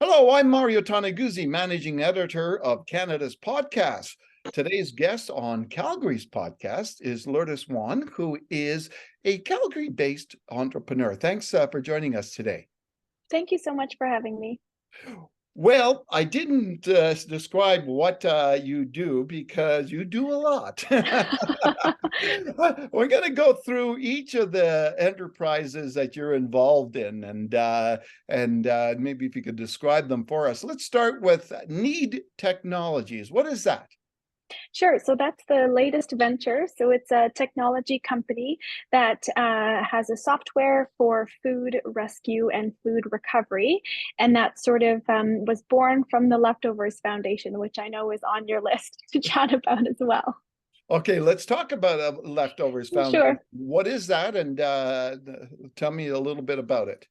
Hello, I'm Mario Toneguzzi, managing editor of Canada's podcast. Today's guest on Calgary's podcast is Lourdes, who is a Calgary-based entrepreneur. Thanks for joining us today. Thank you so much for having me. Well, I didn't describe what you do because you do a lot. We're going to go through each of the enterprises that you're involved in, and maybe if you could describe them for us. Let's start with Need Technologies. What is that? Sure. So that's the latest venture. So it's a technology company that has a software for food rescue and food recovery. And that sort of was born from the Leftovers Foundation, which I know is on your list to chat about as well. Okay, let's talk about Leftovers Sure. Foundation. What is that? And tell me a little bit about it.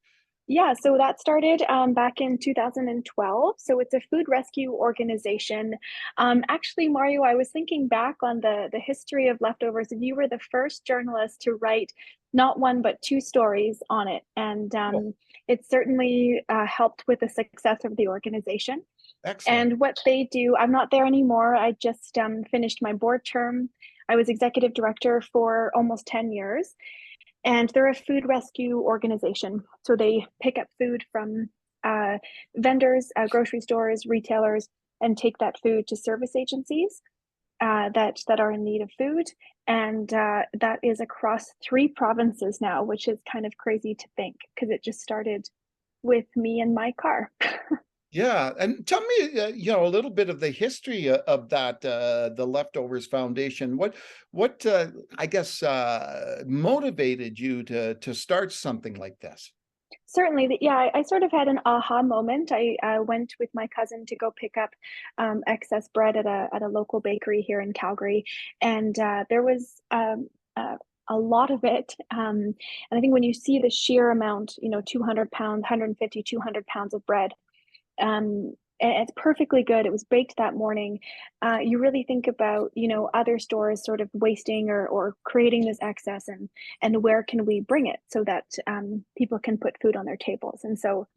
Yeah, so that started back in 2012. So it's a food rescue organization. Actually, Mario, I was thinking back on the history of Leftovers, and you were the first journalist to write not one but two stories on it, and Oh, it certainly helped with the success of the organization. excellent. And what they do, I'm not there anymore. I just finished my board term. I was executive director for almost 10 years and they're a food rescue organization. So they pick up food from vendors, grocery stores, retailers, and take that food to service agencies that are in need of food. And that is across 3 provinces now, which is kind of crazy to think because it just started with me and my car. Yeah, and tell me, a little bit of the history of that, the Leftovers Foundation. What I guess motivated you to start something like this? Certainly, yeah, I sort of had an aha moment. I went with my cousin to go pick up excess bread at a local bakery here in Calgary, and there was a lot of it. And I think when you see the sheer amount, 200 pounds, 150, 200 pounds of bread, and it's perfectly good. It was baked that morning. You really think about, other stores sort of wasting or creating this excess, and where can we bring it so that people can put food on their tables. And so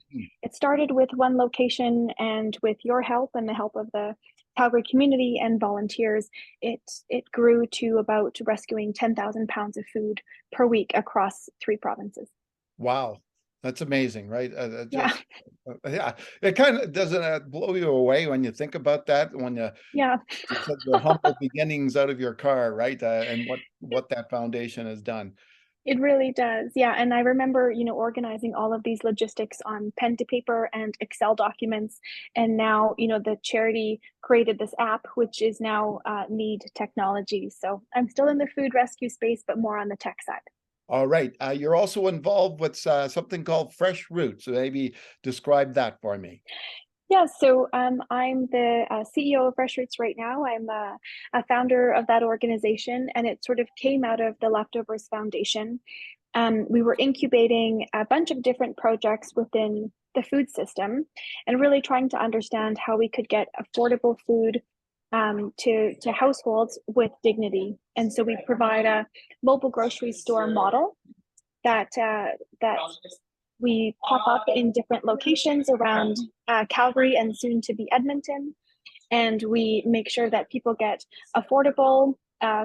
it started with one location, and with your help and the help of the Calgary community and volunteers, it grew to about rescuing 10,000 pounds of food per week across 3 provinces. Wow, that's amazing, right? Yeah, Yeah, it kind of doesn't blow you away when you think about that when yeah. you said the humble beginnings out of your car, right? And what that foundation has done. It really does. Yeah. And I remember, organizing all of these logistics on pen to paper and Excel documents. And now, the charity created this app, which is now Need Technology. So I'm still in the food rescue space, but more on the tech side. All right, you're also involved with something called Fresh Roots. So maybe describe that for me. Yeah, so I'm the CEO of Fresh Roots right now. I'm a founder of that organization, and it sort of came out of the Leftovers Foundation. We were incubating a bunch of different projects within the food system and really trying to understand how we could get affordable food to households with dignity. And so we provide a mobile grocery store model that we pop up in different locations around Calgary and soon to be Edmonton. And we make sure that people get affordable,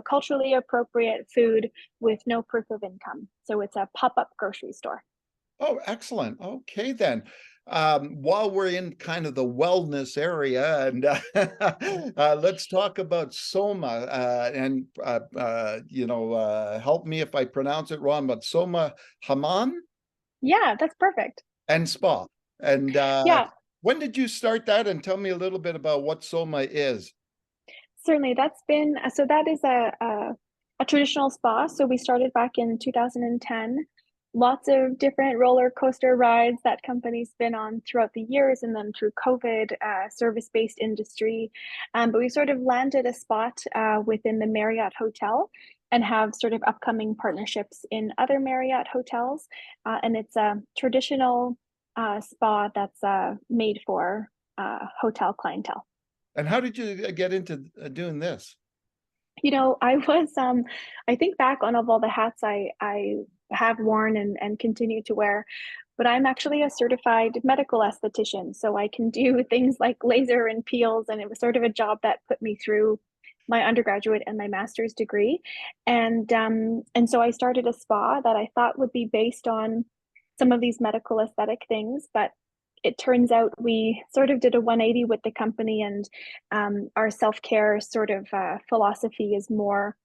culturally appropriate food with no proof of income. So it's a pop up grocery store. Oh, excellent. Okay, then. While we're in kind of the wellness area, and let's talk about Soma. Help me if I pronounce it wrong, but Soma Haman Yeah, that's perfect. and Spa. And Yeah, when did you start that? And tell me a little bit about what Soma is. certainly. That's been so that is a traditional spa. So we started back in 2010. Lots of different roller coaster rides that company's been on throughout the years, and then through COVID, service-based industry. But we sort of landed a spot within the Marriott Hotel and have sort of upcoming partnerships in other Marriott hotels. And it's a traditional spa that's made for hotel clientele. And how did you get into doing this? I was I think back on of all the hats I have worn and continue to wear. but I'm actually a certified medical esthetician. So I can do things like laser and peels. And it was sort of a job that put me through my undergraduate and my master's degree. And so I started a spa that I thought would be based on some of these medical aesthetic things, but it turns out we sort of did a 180 with the company, and our self-care sort of philosophy is more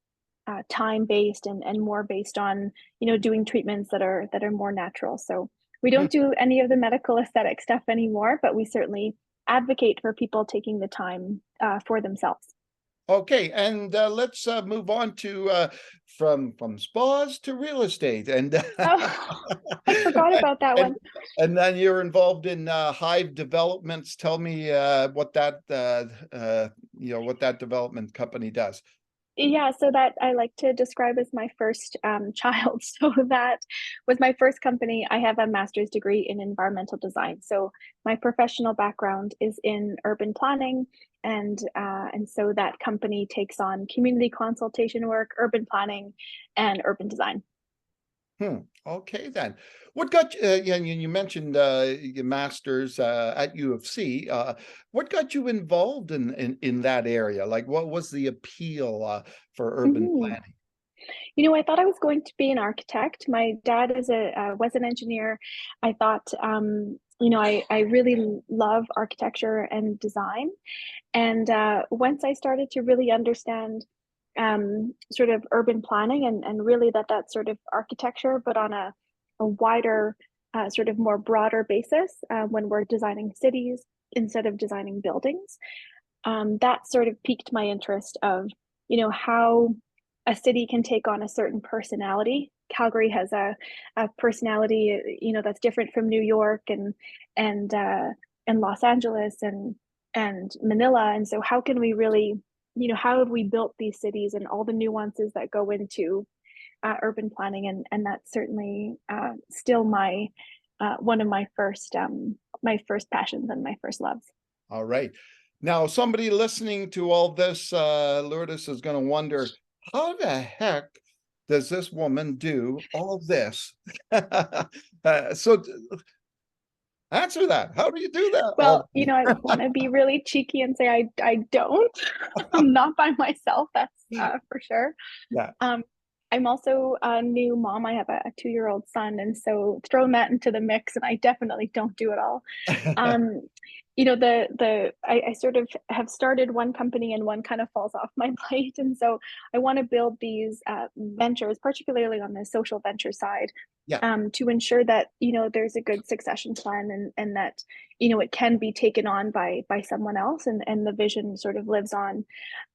time-based and more based on, doing treatments that are more natural. So we Hmm. don't do any of the medical aesthetic stuff anymore, but we certainly advocate for people taking the time for themselves. Okay, and let's move on to from spas to real estate, and Oh, I forgot about that and one. and then you're involved in hive developments. Tell me what that what that development company does. Yeah, so that I like to describe as my first child. So that was my first company. I have a master's degree in environmental design. So my professional background is in urban planning, and so that company takes on community consultation work, urban planning, and urban design. Hmm. Okay, then. What got you? Yeah, you mentioned your master's at U of C. What got you involved in that area? Like, what was the appeal for urban Mhm. planning? I thought I was going to be an architect. My dad is a was an engineer. I thought, I really love architecture and design. And once I started to really understand sort of urban planning and really that sort of architecture, but on a wider, sort of more broader basis when we're designing cities instead of designing buildings, that sort of piqued my interest of, how a city can take on a certain personality. Calgary has a personality, that's different from New York and and Los Angeles and Manila. And so how can we really, how have we built these cities and all the nuances that go into urban planning? And that's certainly still my one of my first passions and my first loves. All right. Now, somebody listening to all this, Lourdes, is going to wonder, how the heck does this woman do all this? So answer that. How do you do that Well, all? I want to be really cheeky and say I don't. I'm not by myself. That's for sure. Yeah. Um, I'm also a new mom. I have a 2-year-old son, and so throw that into the mix, and I definitely don't do it all. Um, I sort of have started one company and one kind of falls off my plate, and so I want to build these ventures, particularly on the social venture side, Yeah. to ensure that there's a good succession plan and that it can be taken on by someone else, and the vision sort of lives on.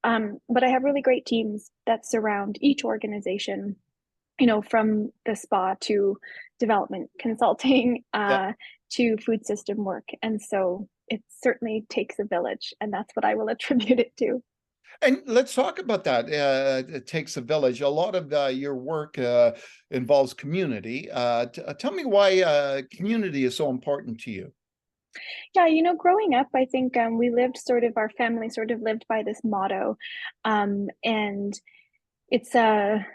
But I have really great teams that surround each organization, from the spa to development consulting Yeah. to food system work. And so it certainly takes a village, and that's what I will attribute it to. And let's talk about that. It takes a village. A lot of your work involves community. Tell me why community is so important to you. Yeah, growing up, I think we lived our family sort of lived by this motto. And it's a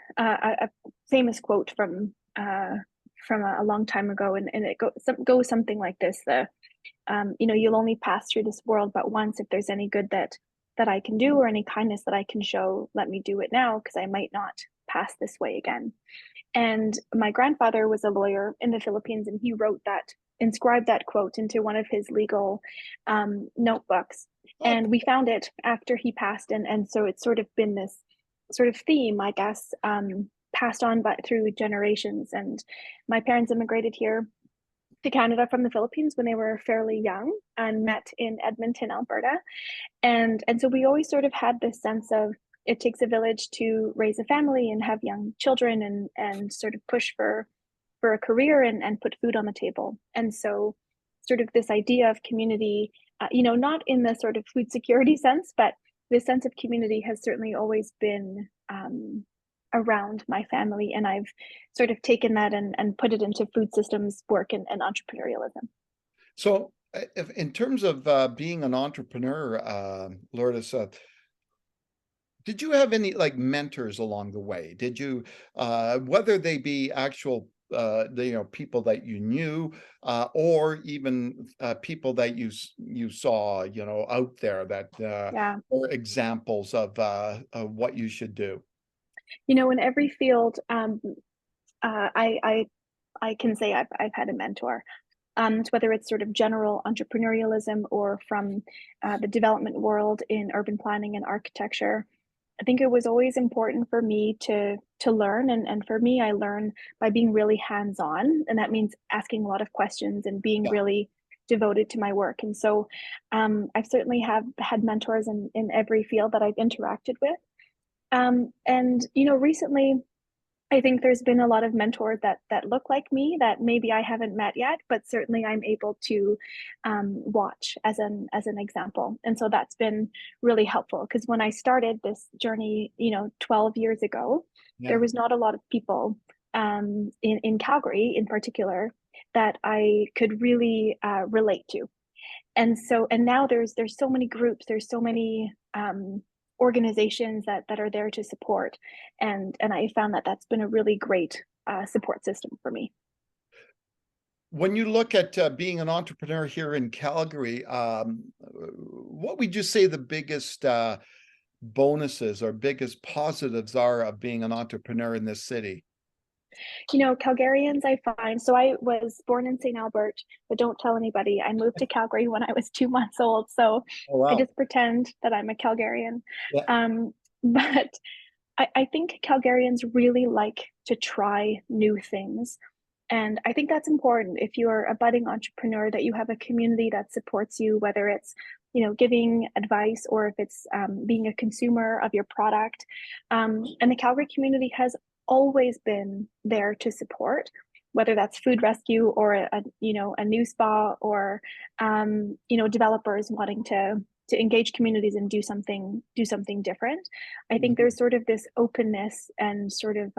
famous quote from a long time ago, and it goes something like this: you'll only pass through this world but once. If there's any good that I can do or any kindness that I can show, let me do it now, because I might not pass this way again. And my grandfather was a lawyer in the Philippines, and he inscribed that quote into one of his legal notebooks. Oh, And we found it after he passed, and so it's sort of been this sort of theme, I guess, passed on through generations. And my parents immigrated here to Canada from the Philippines when they were fairly young and met in Edmonton, Alberta. And so we always sort of had this sense of it takes a village to raise a family and have young children and sort of push for a career and put food on the table. And so sort of this idea of community, not in the sort of food security sense, but this sense of community has certainly always been around my family. And I've sort of taken that and put it into food systems work and entrepreneurialism. so if, in terms of being an entrepreneur, Lourdes, did you have any like mentors along the way? Did you, whether they be actual people that you knew, or even people that you saw, out there that Yeah. were examples of what you should do? In every field, I can say I've had a mentor. So whether it's sort of general entrepreneurialism or from the development world in urban planning and architecture, I think it was always important for me to learn, and for me, I learn by being really hands-on, and that means asking a lot of questions and being Yeah. really devoted to my work. And so, I've certainly have had mentors in every field that I've interacted with. And recently, I think there's been a lot of mentors that look like me that maybe I haven't met yet, but certainly I'm able to watch as an example. And so that's been really helpful because when I started this journey, 12 years ago, there Yeah. was not a lot of people in Calgary in particular that I could really relate to. And now there's so many groups, there's so many organizations that are there to support, and I found that that's been a really great support system for me. When you look at being an entrepreneur here in Calgary, what would you say the biggest bonuses or biggest positives are of being an entrepreneur in this city? Calgarians, I find, so I was born in St. Albert, but don't tell anybody. I moved to Calgary when I was 2 months old, so Oh, I wow. just pretend that I'm a Calgarian. Yeah. Um, but I think Calgarians really like to try new things. And I think that's important if you're a budding entrepreneur that you have a community that supports you, whether it's giving advice or if it's being a consumer of your product. And the Calgary community has always been there to support, whether that's food rescue or a new spa or developers wanting to engage communities and do something different. I think Mhm. there's sort of this openness and sort of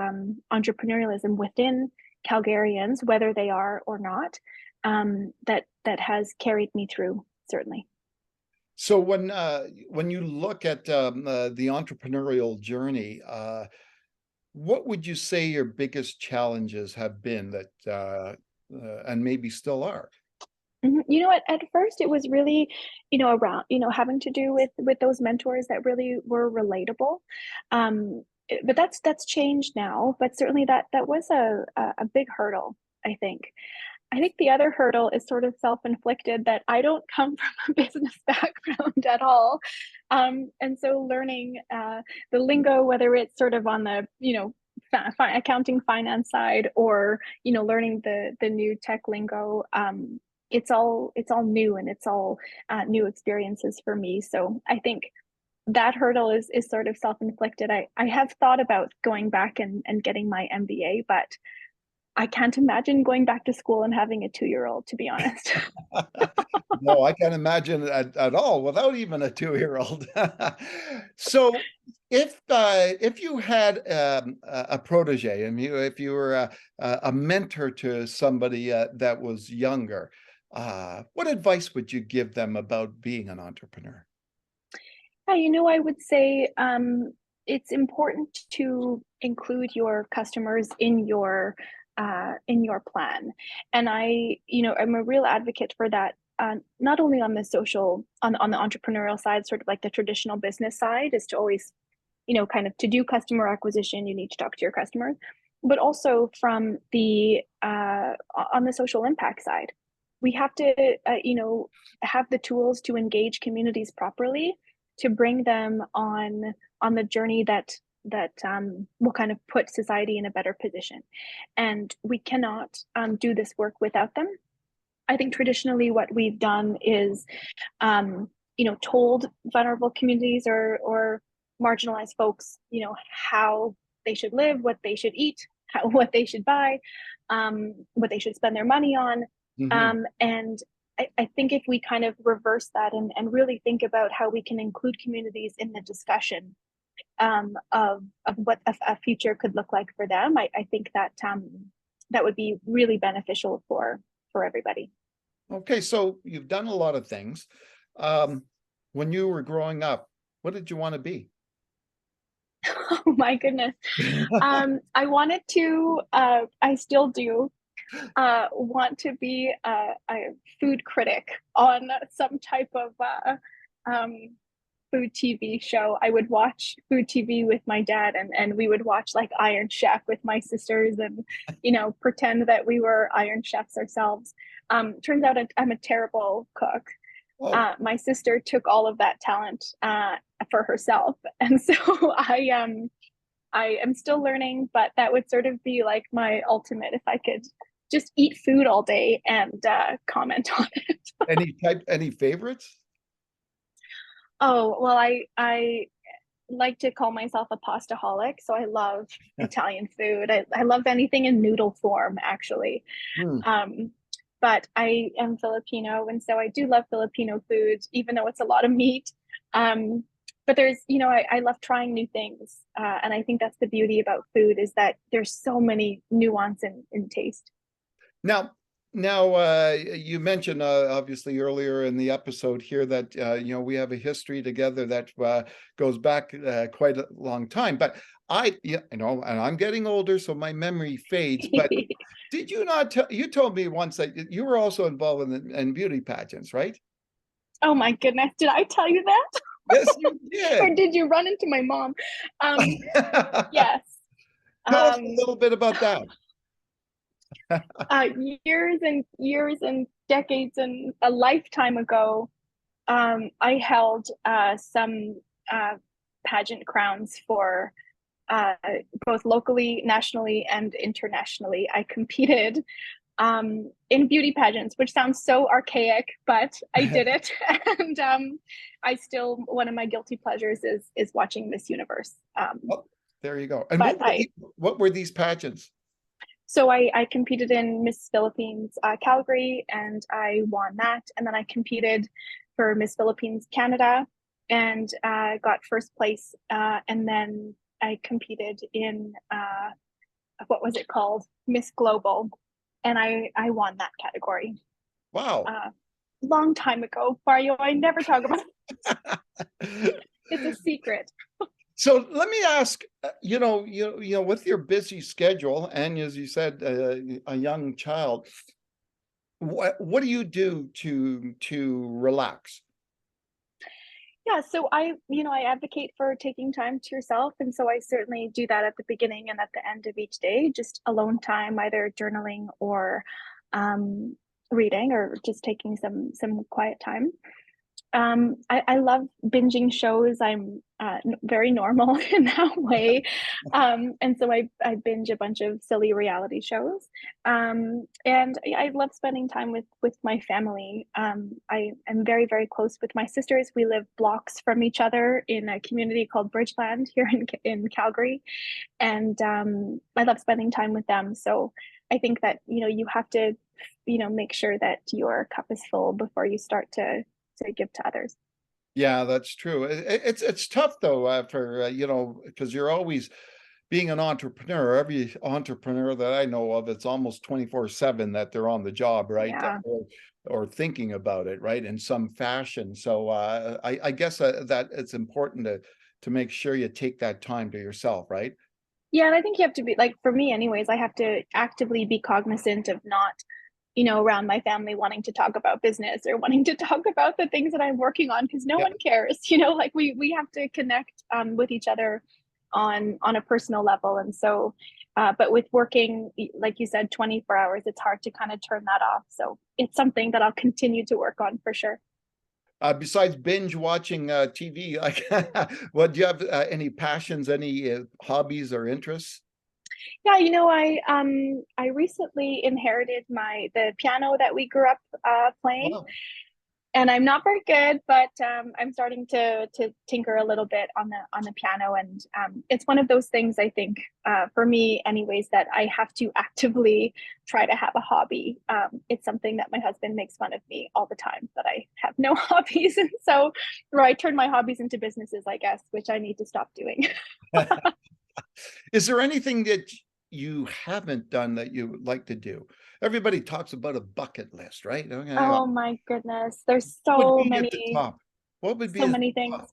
entrepreneurialism within Calgarians, whether they are or not, that has carried me through, certainly. So when you look at the entrepreneurial journey, what would you say your biggest challenges have been that and maybe still are? You know what? At first, it was really, around, having to do with those mentors that really were relatable. But that's changed now. But certainly that was a big hurdle, I think. I think the other hurdle is sort of self-inflicted that I don't come from a business background at all. And so learning the lingo, whether it's sort of on the, accounting finance side or, learning the new tech lingo, it's all new and it's all new experiences for me. So I think that hurdle is sort of self-inflicted. I have thought about going back and getting my MBA, but I can't imagine going back to school and having a 2-year-old, to be honest. No, I can't imagine at all without even a 2-year-old. So if you had a protege and if you were a mentor to somebody that was younger, what advice would you give them about being an entrepreneur? Yeah, I would say it's important to include your customers in your plan. And I'm a real advocate for that. Not only on the social, on the entrepreneurial side, sort of like the traditional business side, is to always, kind of to do customer acquisition, you need to talk to your customers, but also from the on the social impact side, we have to, have the tools to engage communities properly to bring them on the journey that will kind of put society in a better position. And we cannot do this work without them. I think traditionally what we've done is, told vulnerable communities or marginalized folks, how they should live, what they should eat, what they should buy, what they should spend their money on. Mhm. And I think if we kind of reverse that and really think about how we can include communities in the discussion of what a future could look like for them, I think that would be really beneficial for everybody. Okay, so you've done a lot of things. Um, when you were growing up, what did you want to be? Oh my goodness. I wanted to, I still do, want to be a food critic on some type of um, food TV show. I would watch food TV with my dad, and we would watch like Iron Chef with my sisters, and pretend that we were Iron Chefs ourselves. Turns out I'm a terrible cook. Oh, My sister took all of that talent for herself, and so I am still learning, but that would sort of be like my ultimate if I could just eat food all day and comment on it. any favorites? Oh, well, I like to call myself a pastaholic, so I love Italian food. I love anything in noodle form, actually. Hmm. Um, but I am Filipino, and so I do love Filipino food, even though it's a lot of meat. Um, but I love trying new things, and I think that's the beauty about food is that there's so many nuance in taste. Now, you mentioned obviously earlier in the episode here that we have a history together that goes back quite a long time. But and I'm getting older, so my memory fades. But did you not tell? You told me once that you were also involved in beauty pageants, right? Oh my goodness, did I tell you that? Yes, you Or did. did you run into my mom? Um, yes. Tell us a Um, little bit about that. uh, Years and years and decades and a lifetime ago, I held some pageant crowns for uh, both locally, nationally, and internationally. I competed in beauty pageants, which sounds so archaic, but I did it. And I still, one of my guilty pleasures is watching Miss Universe. Oh, there you go. And But I what were these pageants? So I competed in Miss Philippines Calgary, and I won that. And then I competed for Miss Philippines Canada and got first place. And then I competed in what was it called? Miss Global, and I won that category. Wow. Long time ago, Mario. I never talk about it. It's a secret. So let me ask, with your busy schedule and as you said, a young child, what do you do to relax? Yeah, so I advocate for taking time to yourself. And so I certainly do that at the beginning and at the end of each day, just alone time, either journaling or reading or just taking some quiet time. I love binging shows. I'm very normal in that way. And so I binge a bunch of silly reality shows. And I love spending time with my family. I am very, very close with my sisters. We live blocks from each other in a community called Bridgeland here in Calgary. And I love spending time with them. So I think that, you have to, make sure that your cup is full before you start to give to others. Yeah, that's true. It's tough though, for because you're always being an entrepreneur. Every entrepreneur that I know of, it's almost 24/7 that they're on the job, right? Yeah. Or thinking about it, right, in some fashion. So I guess that it's important to make sure you take that time to yourself, right? Yeah, and I think you have to be like for me anyways, I have to actively be cognizant of not, around my family wanting to talk about business or wanting to talk about the things that I'm working on because no Yeah. one cares. Like we have to connect with each other on a personal level. And so but with working, like you said, 24 hours, it's hard to kind of turn that off. So it's something that I'll continue to work on for sure. Besides binge watching TV, like, what do you have? Any passions, any hobbies or interests? Yeah, I recently inherited the piano that we grew up playing, Wow. and I'm not very good, but I'm starting to tinker a little bit on the piano, and it's one of those things I think for me, anyways, that I have to actively try to have a hobby. It's something that my husband makes fun of me all the time that I have no hobbies, and so where I turn my hobbies into businesses, I guess, which I need to stop doing. Is there anything that you haven't done that you would like to do? Everybody talks about a bucket list, right? Okay, Oh my goodness, there's what would so be at the many top? What would be so at many the things. top?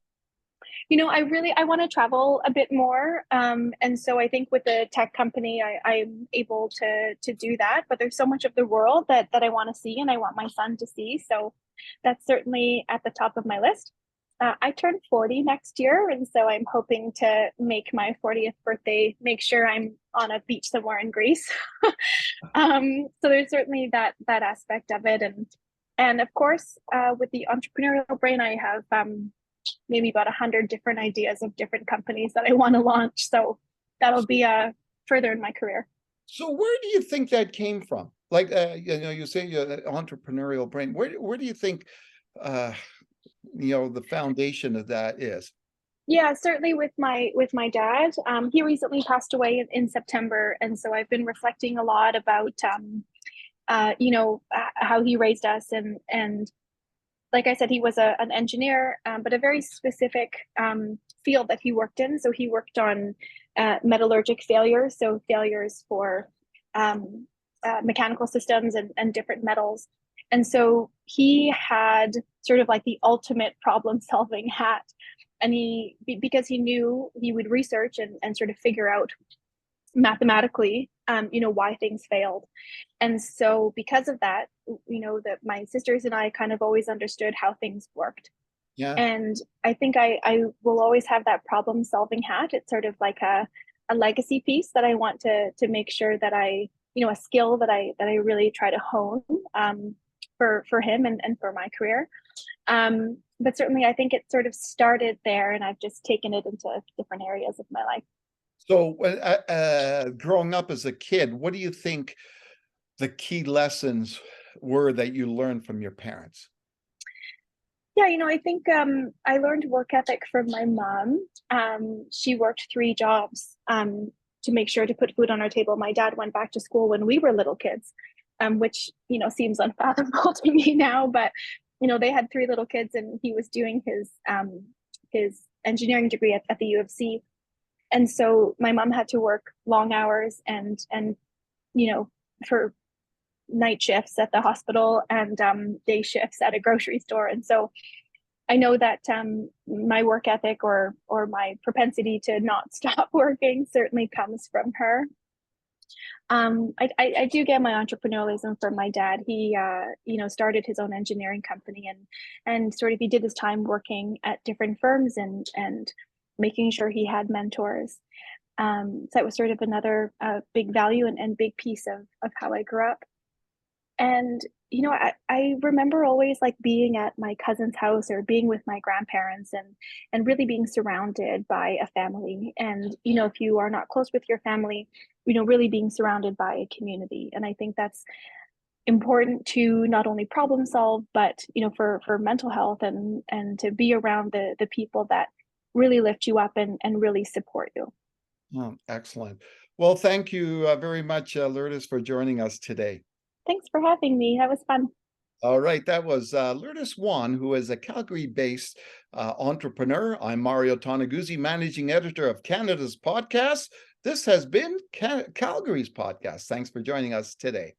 I want to travel a bit more. And so I think with the tech company, I'm able to do that. But there's so much of the world that I want to see and I want my son to see. So that's certainly at the top of my list. I turn 40 next year, and so I'm hoping to make my 40th birthday, make sure I'm on a beach somewhere in Greece. So there's certainly that aspect of it, and of course, with the entrepreneurial brain, I have maybe about 100 different ideas of different companies that I want to launch. So that'll be further in my career. So where do you think that came from? Like, you say you're an entrepreneurial brain. Where do you think, the foundation of that is? Yeah, certainly with my dad. He recently passed away in September, and so I've been reflecting a lot about how he raised us, and like I said, he was an engineer, but a very specific field that he worked in. So he worked on metallurgic failures, so failures for mechanical systems and different metals. And so he had sort of like the ultimate problem solving hat. And because he knew, he would research and sort of figure out mathematically, why things failed. And so because of that, that my sisters and I kind of always understood how things worked. Yeah. And I think I will always have that problem solving hat. It's sort of like a legacy piece that I want to make sure that a skill that I really try to hone for him and for my career. But certainly I think it sort of started there, and I've just taken it into different areas of my life. So, growing up as a kid, what do you think the key lessons were that you learned from your parents? Yeah, I think I learned work ethic from my mom. She worked 3 jobs to make sure to put food on our table. My dad went back to school when we were little kids, which seems unfathomable to me now. But they had 3 little kids, and he was doing his engineering degree at the U of C. And so my mom had to work long hours and for night shifts at the hospital and day shifts at a grocery store. And so I know that my work ethic or my propensity to not stop working certainly comes from her. I do get my entrepreneurialism from my dad. He started his own engineering company, and sort of he did his time working at different firms and making sure he had mentors. So that was sort of another big value and big piece of how I grew up. And I remember always like being at my cousin's house or being with my grandparents and really being surrounded by a family. And if you are not close with your family, really being surrounded by a community. And I think that's important to not only problem solve, but for mental health and to be around the people that really lift you up and really support you. Oh, excellent. Well, thank you very much, Lourdes, for joining us today. Thanks for having me. That was fun. All right, that was Lourdes Juan, who is a Calgary-based entrepreneur. I'm Mario Toneguzzi, managing editor of Canada's podcast. This has been Calgary's podcast. Thanks for joining us today.